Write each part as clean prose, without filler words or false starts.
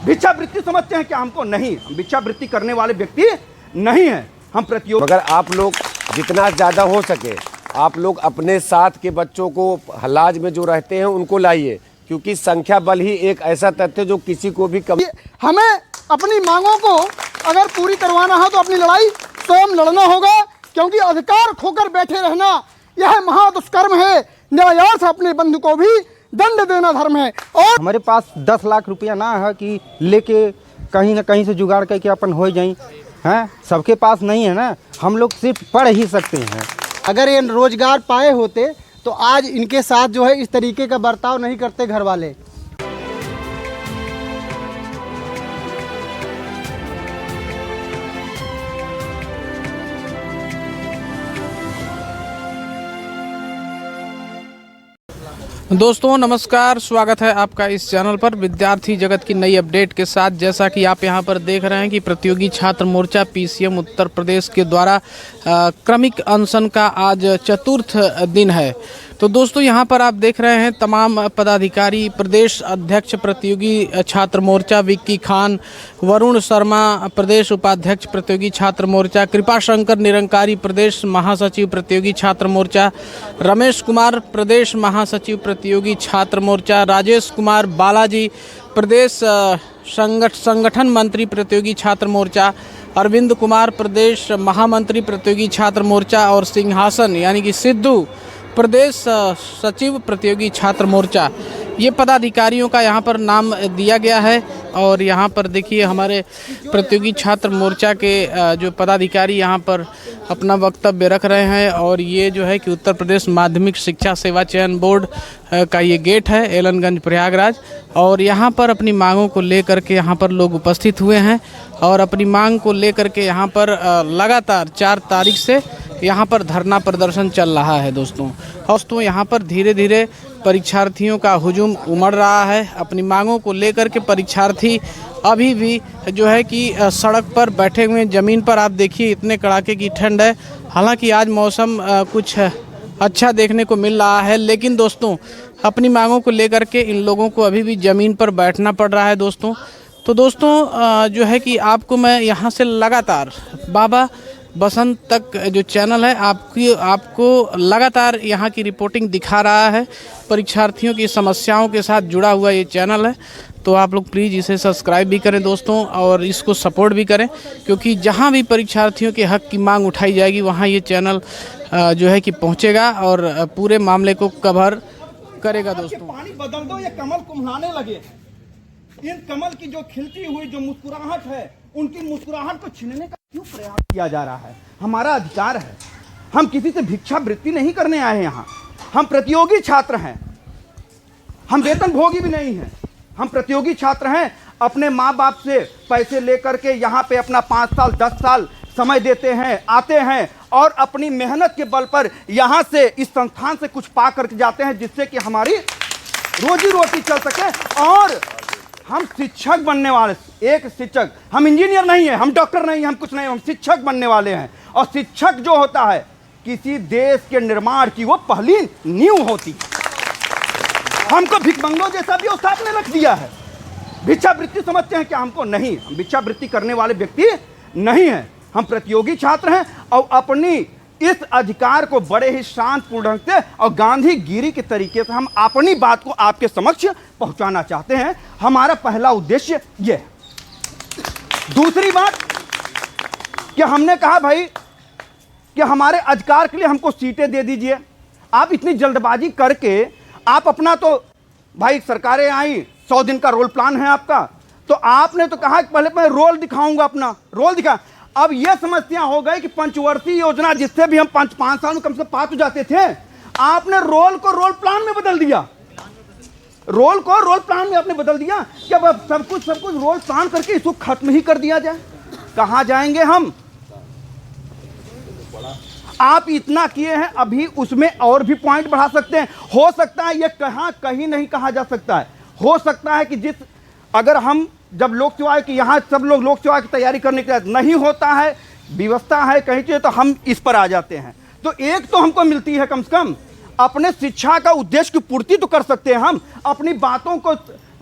भिक्षावृत्ति समझते हैं क्या हमको? नहीं, हम भिक्षावृत्ति करने वाले व्यक्ति नहीं हैं। हम प्रतियोगी। मगर आप लोग जितना ज़्यादा हो सके आप लोग अपने साथ के बच्चों को हलाज में जो रहते हैं उनको लाइए, क्योंकि संख्या बल ही एक ऐसा तथ्य जो किसी को भी कम। हमें अपनी मांगों को अगर पूरी करवाना है तो अपनी लड़ाई स्वयं लड़ना होगा, क्योंकि अधिकार खोकर बैठे रहना यह महादुष्कर्म है। न्यायालय से अपने बंधु को भी दंड देना धर्म है। और हमारे पास 10 लाख रुपया ना है कि लेके कहीं ना कहीं से जुगाड़ करके अपन हो जाएं, हैं? सबके पास नहीं है ना, हम लोग सिर्फ पढ़ ही सकते हैं। अगर ये रोजगार पाए होते तो आज इनके साथ जो है इस तरीके का बर्ताव नहीं करते घर वाले। दोस्तों नमस्कार, स्वागत है आपका इस चैनल पर विद्यार्थी जगत की नई अपडेट के साथ। जैसा कि आप यहां पर देख रहे हैं कि प्रतियोगी छात्र मोर्चा पीसीएम उत्तर प्रदेश के द्वारा क्रमिक अनशन का आज चतुर्थ दिन है। तो दोस्तों यहां पर आप देख रहे हैं तमाम पदाधिकारी, प्रदेश अध्यक्ष प्रतियोगी छात्र मोर्चा विक्की खान, वरुण शर्मा प्रदेश उपाध्यक्ष प्रतियोगी छात्र मोर्चा, कृपा शंकर निरंकारी प्रदेश महासचिव प्रतियोगी छात्र मोर्चा, रमेश कुमार प्रदेश महासचिव प्रतियोगी छात्र मोर्चा, राजेश कुमार बालाजी प्रदेश संगठन मंत्री प्रतियोगी छात्र मोर्चा, अरविंद कुमार प्रदेश महामंत्री प्रतियोगी छात्र मोर्चा और सिंहासन यानी कि सिद्धू प्रदेश सचिव प्रतियोगी छात्र मोर्चा, ये पदाधिकारियों का यहाँ पर नाम दिया गया है। और यहाँ पर देखिए हमारे प्रतियोगी छात्र मोर्चा के जो पदाधिकारी यहाँ पर अपना वक्तव्य रख रहे हैं। और ये जो है कि उत्तर प्रदेश माध्यमिक शिक्षा सेवा चयन बोर्ड का ये गेट है एलनगंज प्रयागराज। और यहाँ पर अपनी मांगों को लेकर के यहाँ पर लोग उपस्थित हुए हैं और अपनी मांग को लेकर के यहाँ पर लगातार 4 तारीख से यहाँ पर धरना प्रदर्शन चल रहा है। दोस्तों यहाँ पर धीरे धीरे परीक्षार्थियों का हुजूम उमड़ रहा है। अपनी मांगों को लेकर के परीक्षार्थी अभी भी जो है कि सड़क पर बैठे हुए, ज़मीन पर आप देखिए इतने कड़ाके की ठंड है। हालांकि आज मौसम कुछ अच्छा देखने को मिल रहा है, लेकिन दोस्तों अपनी मांगों को लेकर के इन लोगों को अभी भी ज़मीन पर बैठना पड़ रहा है। तो दोस्तों जो है कि आपको मैं यहाँ से लगातार बाबा बसंत तक जो चैनल है आपको लगातार यहाँ की रिपोर्टिंग दिखा रहा है। परीक्षार्थियों की समस्याओं के साथ जुड़ा हुआ ये चैनल है, तो आप लोग प्लीज़ इसे सब्सक्राइब भी करें दोस्तों, और इसको सपोर्ट भी करें, क्योंकि जहाँ भी परीक्षार्थियों के हक की मांग उठाई जाएगी वहाँ ये चैनल जो है कि पहुँचेगा और पूरे मामले को कवर करेगा। दोस्तों पानी बदल दो, ये कमल कुम्हलाने लगे। इन कमल की जो खिलती हुई जो मुस्कुराहट है, उनकी मुस्कुराहट को छीनने का क्यों प्रयास किया जा रहा है? हमारा अधिकार है, हम किसी से भिक्षावृत्ति नहीं करने आए हैं। यहाँ हम प्रतियोगी छात्र हैं, हम वेतन भोगी भी नहीं हैं। हम प्रतियोगी छात्र हैं, अपने माँ बाप से पैसे लेकर के यहाँ पे अपना 5 साल 10 साल समय देते हैं, आते हैं और अपनी मेहनत के बल पर यहाँ से इस संस्थान से कुछ पा करके जाते हैं, जिससे कि हमारी रोजी रोटी चल सके। और हम शिक्षक बनने वाले, एक शिक्षक, हम इंजीनियर नहीं है, हम डॉक्टर नहीं, हम कुछ नहीं, हम शिक्षक बनने वाले हैं। और शिक्षक जो होता है किसी देश के निर्माण की वो पहली नींव होती है। हमको भिक्षमंगों जैसा भी औसत ने रख दिया है। भिक्षावृत्ति समझते हैं क्या हमको? नहीं, हम भिक्षावृत्ति करने वाले व्यक्ति नहीं हैं। हम प्रतियोगी छात्र हैं और अपनी इस अधिकार को बड़े ही शांतपूर्ण ढंग से और गांधीगिरी के तरीके से हम अपनी बात को आपके समक्ष पहुंचाना चाहते हैं। हमारा पहला उद्देश्य यह है। दूसरी बात कि हमने कहा भाई कि हमारे अधिकार के लिए हमको सीटें दे दीजिए। आप इतनी जल्दबाजी करके आप अपना, तो भाई सरकारें आई, 100 दिन का रोल प्लान है आपका, तो आपने तो कहा कि पहले मैं रोल दिखाऊंगा, अपना रोल दिखा। अब यह समस्या हो गई कि पंचवर्षीय योजना जिससे भी हम 5 साल में कम से कम पास हो जाते थे, आपने रोल को रोल प्लान में बदल दिया। रोल को रोल प्लान में आपने बदल दिया कि अब सब कुछ रोल प्लान करके इसको खत्म ही कर दिया जाए। कहाँ जाएंगे हम? आप इतना किए हैं, अभी उसमें और भी पॉइंट बढ़ा सकते हैं। हो सकता है ये कहीं नहीं कहा जा सकता है। हो सकता है कि अगर हम जब लोक सेवा की यहाँ सब लोग लोक सेवा की तैयारी करने के लिए नहीं होता है, व्यवस्था है कहीं चाहिए, तो हम इस पर आ जाते हैं। तो एक तो हमको मिलती है, कम से कम अपने शिक्षा का उद्देश्य की पूर्ति तो कर सकते हैं। हम अपनी बातों को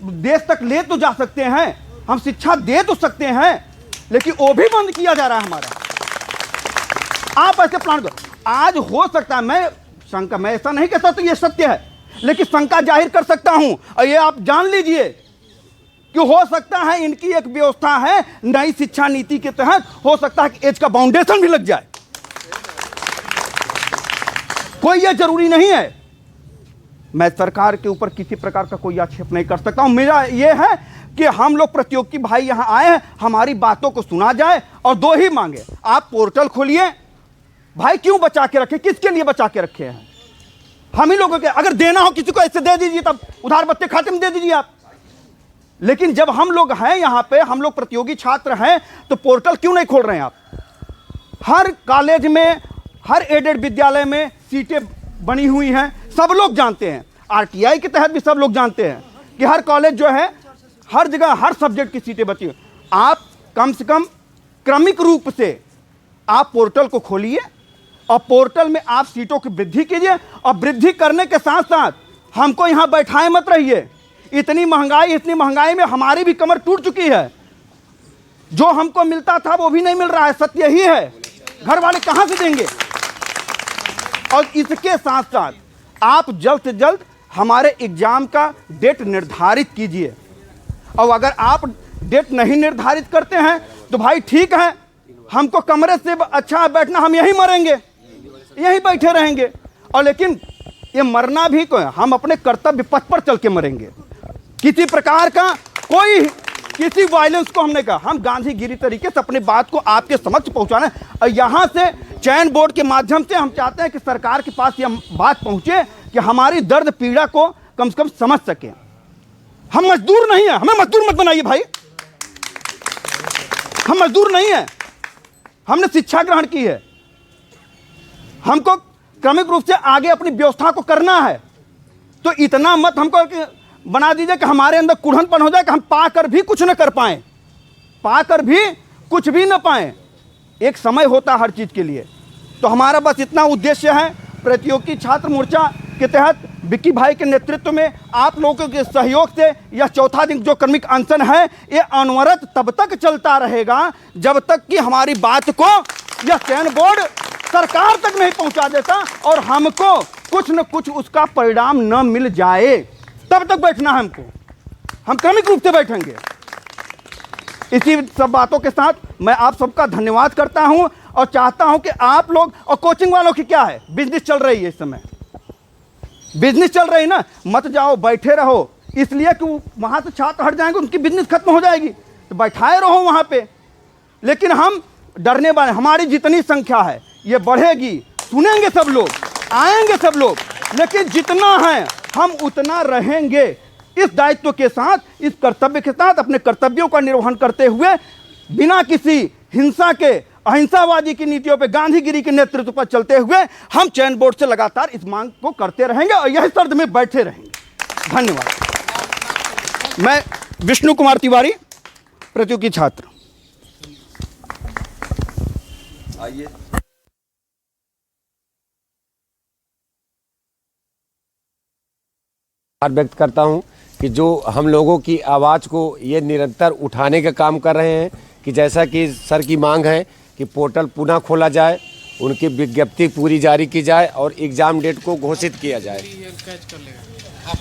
देश तक ले तो जा सकते हैं। हम शिक्षा दे तो सकते हैं, लेकिन वो भी बंद किया जा रहा है हमारा। आप ऐसे प्लान करो, आज हो सकता है, मैं ऐसा नहीं कहता तो ये सत्य है, लेकिन शंका जाहिर कर सकता हूं, और ये आप जान लीजिए कि हो सकता है इनकी एक व्यवस्था है नई शिक्षा नीति के तहत, हो सकता है कि एज का बाउंडेशन भी लग जाए। कोई ये जरूरी नहीं है। मैं सरकार के ऊपर किसी प्रकार का कोई आक्षेप नहीं कर सकता हूं। मेरा ये है कि हम लोग प्रतियोगी भाई यहां आए हैं, हमारी बातों को सुना जाए और दो ही मांगे, आप पोर्टल खोलिए। भाई क्यों बचा के रखे, किसके लिए बचा के रखे हैं? हम ही लोगों के, अगर देना हो किसी को ऐसे दे दीजिए, तब उधार बत्ते खाते में दे दीजिए आप। लेकिन जब हम लोग हैं यहां पे, हम लोग प्रतियोगी छात्र हैं, तो पोर्टल क्यों नहीं खोल रहे हैं आप? हर कॉलेज में, हर एडेड विद्यालय में सीटें बनी हुई हैं, सब लोग जानते हैं। आरटीआई के तहत भी सब लोग जानते हैं कि हर कॉलेज जो है, हर जगह हर सब्जेक्ट की सीटें बची हुई। आप कम से कम क्रमिक रूप से आप पोर्टल को खोलिए और पोर्टल में आप सीटों की वृद्धि कीजिए, और वृद्धि करने के साथ साथ हमको यहाँ बैठाए मत रहिए। इतनी महंगाई में हमारी भी कमर टूट चुकी है। जो हमको मिलता था वो भी नहीं मिल रहा है, सत्य ही है। घर वाले कहाँ से देंगे? और इसके साथ साथ आप जल्द से जल्द हमारे एग्जाम का डेट निर्धारित कीजिए, और अगर आप डेट नहीं निर्धारित करते हैं तो भाई ठीक है, हमको कमरे से अच्छा बैठना, हम यहीं मरेंगे, यहीं बैठे रहेंगे। और लेकिन ये मरना भी कोई, हम अपने कर्तव्य पथ पर चल के मरेंगे। किसी प्रकार का कोई किसी वायलेंस को हमने कहा, हम गांधीगिरी तरीके से अपनी बात को आपके समक्ष पहुंचाना। और यहाँ से चयन बोर्ड के माध्यम से हम चाहते हैं कि सरकार के पास यह बात पहुंचे कि हमारी दर्द पीड़ा को कम से कम समझ सके। हम मजदूर नहीं है, हमें मजदूर मत बनाइए भाई। हम मजदूर नहीं है, हमने शिक्षा ग्रहण की है, हमको क्रमिक रूप से आगे अपनी व्यवस्था को करना है। तो इतना मत हमको बना दीजिए कि हमारे अंदर कुढ़नपन हो जाए कि हम पाकर भी कुछ न कर पाएं, पाकर भी कुछ भी न पाएं। एक समय होता है हर चीज के लिए। तो हमारा बस इतना उद्देश्य है, प्रतियोगी छात्र मोर्चा के तहत विक्की भाई के नेतृत्व में आप लोगों के सहयोग से यह चौथा दिन जो क्रमिक अनशन है, ये अनवरत तब तक चलता रहेगा जब तक कि हमारी बात को यह चयन बोर्ड सरकार तक नहीं पहुंचा देता और हमको कुछ न कुछ उसका परिणाम न मिल जाए। तब तक बैठना है हमको, हम क्रमिक रूप से बैठेंगे। इसी सब बातों के साथ मैं आप सबका धन्यवाद करता हूं और चाहता हूं कि आप लोग, और कोचिंग वालों की क्या है, बिजनेस चल रही है इस समय, बिजनेस चल रही ना, मत जाओ, बैठे रहो। इसलिए कि वहां से छात्र हट जाएंगे, उनकी बिजनेस खत्म हो जाएगी, तो बैठाए रहो वहां पे। लेकिन हम डरने वाले, हमारी जितनी संख्या है ये बढ़ेगी, सुनेंगे सब लोग, आएंगे सब लोग, लेकिन जितना है हम उतना रहेंगे। इस दायित्व के साथ, इस कर्तव्य के साथ, अपने कर्तव्यों का निर्वहन करते हुए, बिना किसी हिंसा के, अहिंसावादी की नीतियों पे, गांधीगिरी के नेतृत्व पर चलते हुए हम चयन बोर्ड से लगातार इस मांग को करते रहेंगे और यही शर्त में बैठे रहेंगे। धन्यवाद। मैं विष्णु कुमार तिवारी, प्रतियोगी छात्र। आइए। व्यक्त करता हूं कि जो हम लोगों की आवाज़ को ये निरंतर उठाने का काम कर रहे हैं, कि जैसा कि सर की मांग है कि पोर्टल पुनः खोला जाए, उनकी विज्ञप्ति पूरी जारी की जाए और एग्ज़ाम डेट को घोषित किया जाए।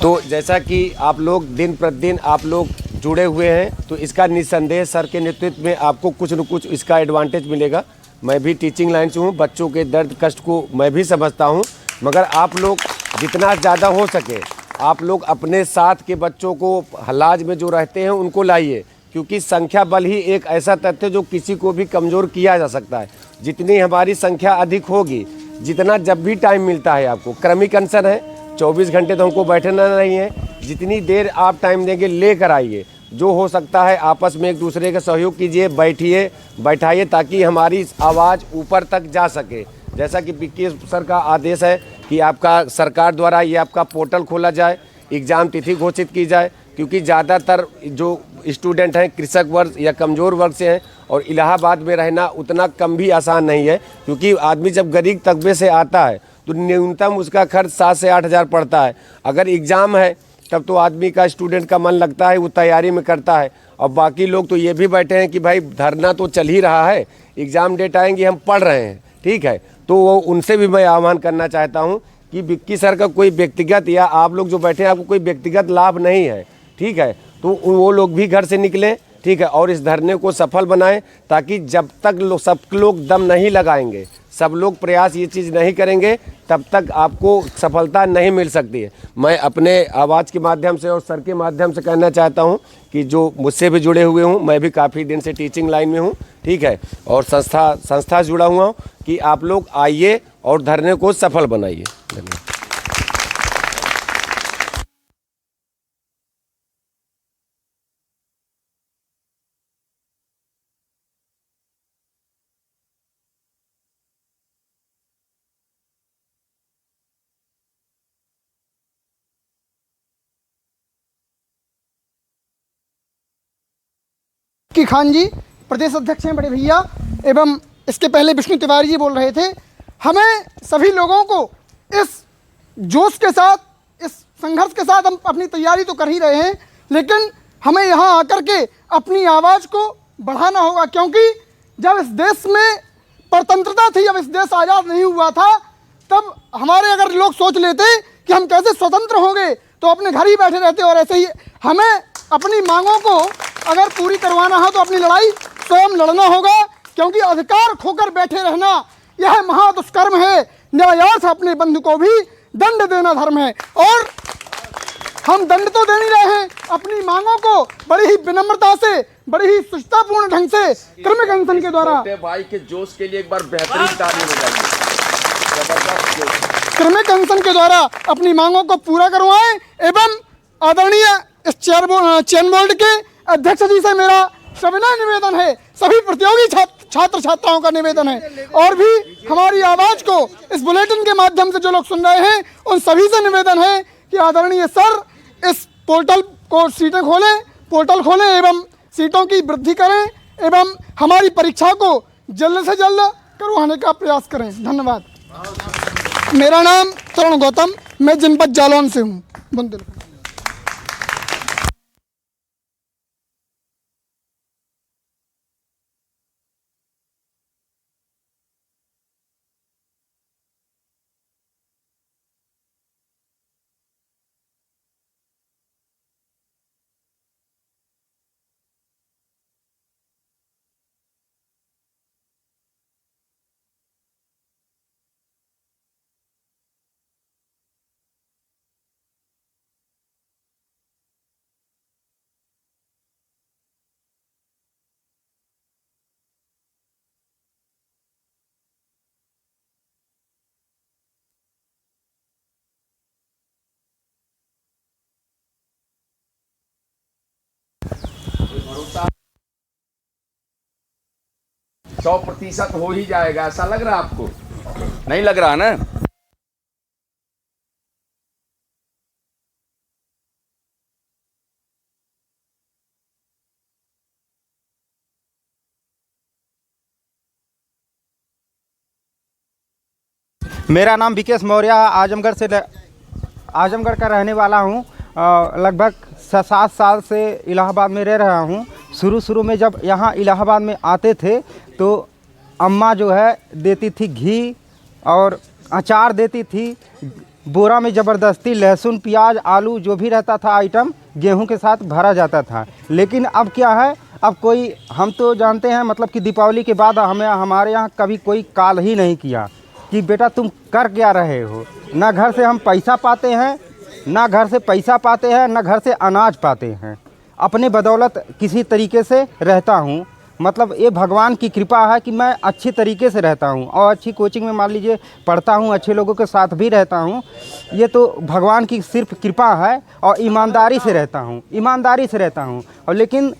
तो जैसा कि आप लोग दिन प्रतिदिन आप लोग जुड़े हुए हैं, तो इसका निस्संदेह सर के नेतृत्व में आपको कुछ न कुछ इसका एडवांटेज मिलेगा। मैं भी टीचिंग लाइन से हूँ, बच्चों के दर्द कष्ट को मैं भी समझता हूँ, मगर आप लोग जितना ज़्यादा हो सके आप लोग अपने साथ के बच्चों को हलाज में जो रहते हैं उनको लाइए, क्योंकि संख्या बल ही एक ऐसा तथ्य जो किसी को भी कमज़ोर किया जा सकता है। जितनी हमारी संख्या अधिक होगी, जितना जब भी टाइम मिलता है आपको, क्रमिक अनशन है, 24 घंटे तो हमको बैठना नहीं है, जितनी देर आप टाइम देंगे लेकर आइए। जो हो सकता है आपस में एक दूसरे का सहयोग कीजिए, बैठिए, बैठाइए, ताकि हमारी आवाज़ ऊपर तक जा सके। जैसा कि विक्की सर का आदेश है कि आपका सरकार द्वारा ये आपका पोर्टल खोला जाए, एग्ज़ाम तिथि घोषित की जाए, क्योंकि ज़्यादातर जो स्टूडेंट हैं कृषक वर्ग या कमज़ोर वर्ग से हैं, और इलाहाबाद में रहना उतना कम भी आसान नहीं है, क्योंकि आदमी जब गरीब तबके से आता है तो न्यूनतम उसका खर्च 7 से 8 हज़ार पड़ता है। अगर एग्ज़ाम है तब तो आदमी का, स्टूडेंट का मन लगता है, वो तैयारी में करता है। और बाकी लोग तो ये भी बैठे हैं कि भाई धरना तो चल ही रहा है, एग्ज़ाम डेट आएंगे, हम पढ़ रहे हैं, ठीक है। तो वो उनसे भी मैं आह्वान करना चाहता हूँ कि विक्की सर का कोई व्यक्तिगत या आप लोग जो बैठे हैं आपको कोई व्यक्तिगत लाभ नहीं है, ठीक है, तो वो लोग भी घर से निकलें, ठीक है, और इस धरने को सफल बनाएं, ताकि जब तक सब लोग दम नहीं लगाएंगे, सब लोग प्रयास ये चीज़ नहीं करेंगे, तब तक आपको सफलता नहीं मिल सकती है। मैं अपने आवाज़ के माध्यम से और सर के माध्यम से कहना चाहता हूँ कि जो मुझसे भी जुड़े हुए हूँ, मैं भी काफ़ी दिन से टीचिंग लाइन में हूँ, ठीक है, और संस्था से जुड़ा हुआ हूँ, कि आप लोग आइए और धरने को सफल बनाइए। धन्यवाद। की खान जी प्रदेश अध्यक्ष हैं बड़े भैया, एवं इसके पहले विष्णु तिवारी जी बोल रहे थे। हमें सभी लोगों को इस जोश के साथ, इस संघर्ष के साथ हम अपनी तैयारी तो कर ही रहे हैं, लेकिन हमें यहाँ आकर के अपनी आवाज़ को बढ़ाना होगा, क्योंकि जब इस देश में परतंत्रता थी, जब इस देश आज़ाद नहीं हुआ था, तब हमारे अगर लोग सोच लेते कि हम कैसे स्वतंत्र होंगे तो अपने घर ही बैठे रहते। और ऐसे ही हमें अपनी मांगों को अगर पूरी करवाना है तो अपनी लड़ाई स्वयं लड़ना होगा, क्योंकि अधिकार खोकर बैठे रहना यह महादुष्कर्म है। न्यायार्थ अपने बंधु को भी दंड देना धर्म है। और हम दंड तो दे नहीं रहे हैं, अपनी मांगों को बड़ी ही विनम्रता से, बड़ी ही सुचितापूर्ण ढंग से क्रमिक अनशन के द्वारा, भाई के जोश के लिए एक बार बेहतरीन ताली बजाइए। क्रमिक अनशन के द्वारा अपनी मांगों को पूरा करवाएं। एवं आदरणीय इस चयन बोर्ड के अध्यक्ष जी से मेरा सविनय निवेदन है, सभी प्रतियोगी छात्र छात्राओं का निवेदन है, और भी हमारी आवाज़ को इस बुलेटिन के माध्यम से जो लोग सुन रहे हैं उन सभी से निवेदन है कि आदरणीय सर इस पोर्टल को सीटें खोलें, पोर्टल खोलें एवं सीटों की वृद्धि करें, एवं हमारी परीक्षा को जल्द से जल्द करवाने का प्रयास करें। धन्यवाद। मेरा नाम तरुण गौतम, मैं जनपद जालौन से हूँ, बुंदेलखंड। सौ 100% हो ही जाएगा, ऐसा लग रहा है आपको? नहीं लग रहा ना। मेरा नाम विकेश मौर्य, आजमगढ़ का रहने वाला हूँ। लगभग 7 साल से इलाहाबाद में रह रहा हूँ। शुरू में जब यहाँ इलाहाबाद में आते थे तो अम्मा जो है देती थी घी और अचार देती थी, बोरा में ज़बरदस्ती लहसुन प्याज आलू जो भी रहता था आइटम गेहूं के साथ भरा जाता था। लेकिन अब क्या है, अब कोई, हम तो जानते हैं मतलब कि दीपावली के बाद हमारे यहाँ कभी कोई कॉल ही नहीं किया कि बेटा तुम कर क्या रहे हो। ना घर से हम पैसा पाते हैं, ना घर से पैसा पाते हैं, ना घर से अनाज पाते हैं। अपने बदौलत किसी तरीके से रहता हूँ। मतलब ये भगवान की कृपा है कि मैं अच्छी तरीके से रहता हूँ और अच्छी कोचिंग में मान लीजिए पढ़ता हूँ, अच्छे लोगों के साथ भी रहता हूँ। ये तो भगवान की सिर्फ कृपा है और ईमानदारी से रहता हूँ। और लेकिन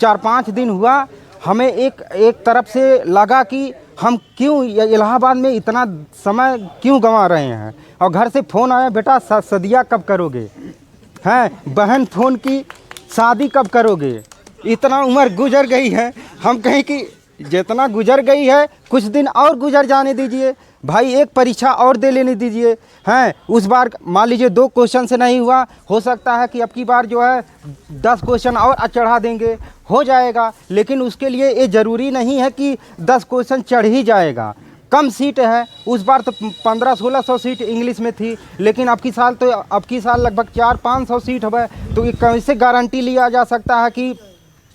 4-5 दिन हुआ हमें एक तरफ से लगा कि हम क्यों इलाहाबाद में इतना समय क्यों गंवा रहे हैं। और घर से फ़ोन आया, बेटा सदिया कब करोगे, हैं बहन फ़ोन की शादी कब करोगे, इतना उम्र गुजर गई है। हम कहें कि जितना गुजर गई है कुछ दिन और गुजर जाने दीजिए, भाई एक परीक्षा और दे लेने दीजिए। हैं उस बार मान लीजिए 2 क्वेश्चन से नहीं हुआ, हो सकता है कि अब की बार जो है 10 क्वेश्चन और चढ़ा देंगे, हो जाएगा। लेकिन उसके लिए ये ज़रूरी नहीं है कि 10 क्वेश्चन चढ़ ही जाएगा। कम सीट है, उस बार तो 1500-1600 सीट इंग्लिश में थी, लेकिन अब की साल लगभग 400-500 सीट है। तो ये कैसे गारंटी लिया जा सकता है कि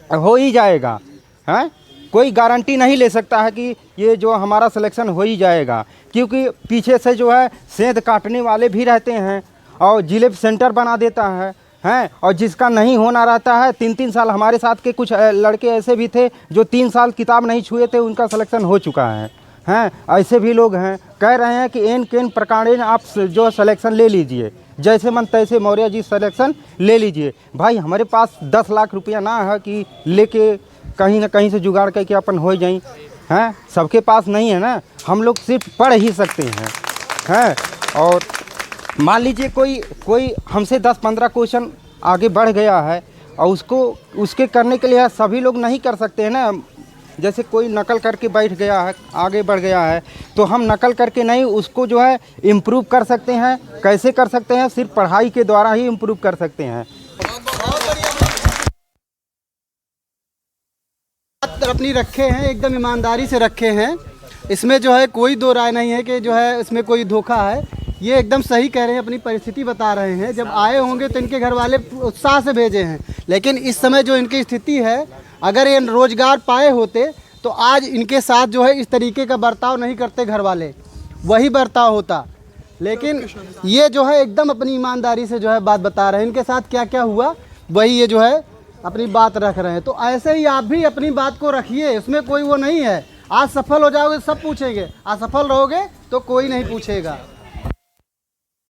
हो ही जाएगा? हैं कोई गारंटी नहीं ले सकता है कि ये जो हमारा सिलेक्शन हो ही जाएगा, क्योंकि पीछे से जो है सेंध काटने वाले भी रहते हैं और जिले सेंटर बना देता है। हैं और जिसका नहीं होना रहता है 3-3 साल, हमारे साथ के कुछ लड़के ऐसे भी थे जो 3 साल किताब नहीं छुए थे, उनका सिलेक्शन हो चुका है। हैं ऐसे भी लोग हैं, कह रहे हैं कि एन केन प्रकारेण आप जो सिलेक्शन ले लीजिए, जैसे मन तैसे मौर्य जी सिलेक्शन ले लीजिए। भाई हमारे पास 10 लाख रुपया ना है कि लेके कहीं ना कहीं से जुगाड़ करके अपन हो जाएं। हैं सबके पास नहीं है ना, हम लोग सिर्फ पढ़ ही सकते हैं। हैं और मान लीजिए कोई हमसे 10-15 क्वेश्चन आगे बढ़ गया है और उसके करने के लिए सभी लोग नहीं कर सकते हैं ना। जैसे कोई नकल करके बैठ गया है, आगे बढ़ गया है, तो हम नकल करके नहीं, उसको जो है इम्प्रूव कर सकते हैं। कैसे कर सकते हैं? सिर्फ पढ़ाई के द्वारा ही इम्प्रूव कर सकते हैं। अपनी रखे हैं, एकदम ईमानदारी से रखे हैं। इसमें जो है कोई दो राय नहीं है कि जो है इसमें कोई धोखा है। ये एकदम सही कह रहे हैं, अपनी परिस्थिति बता रहे हैं। जब आए होंगे तो इनके घर वाले उत्साह से भेजे हैं, लेकिन इस समय जो इनकी स्थिति है, अगर ये रोजगार पाए होते तो आज इनके साथ जो है इस तरीके का बर्ताव नहीं करते घर वाले, वही बर्ताव होता। लेकिन ये जो है एकदम अपनी ईमानदारी से जो है बात बता रहे हैं, इनके साथ क्या क्या हुआ वही ये जो है अपनी बात रख रहे हैं। तो ऐसे ही आप भी अपनी बात को रखिए, इसमें कोई वो नहीं है। आज सफल हो जाओगे सब पूछेंगे, असफल रहोगे तो कोई नहीं पूछेगा।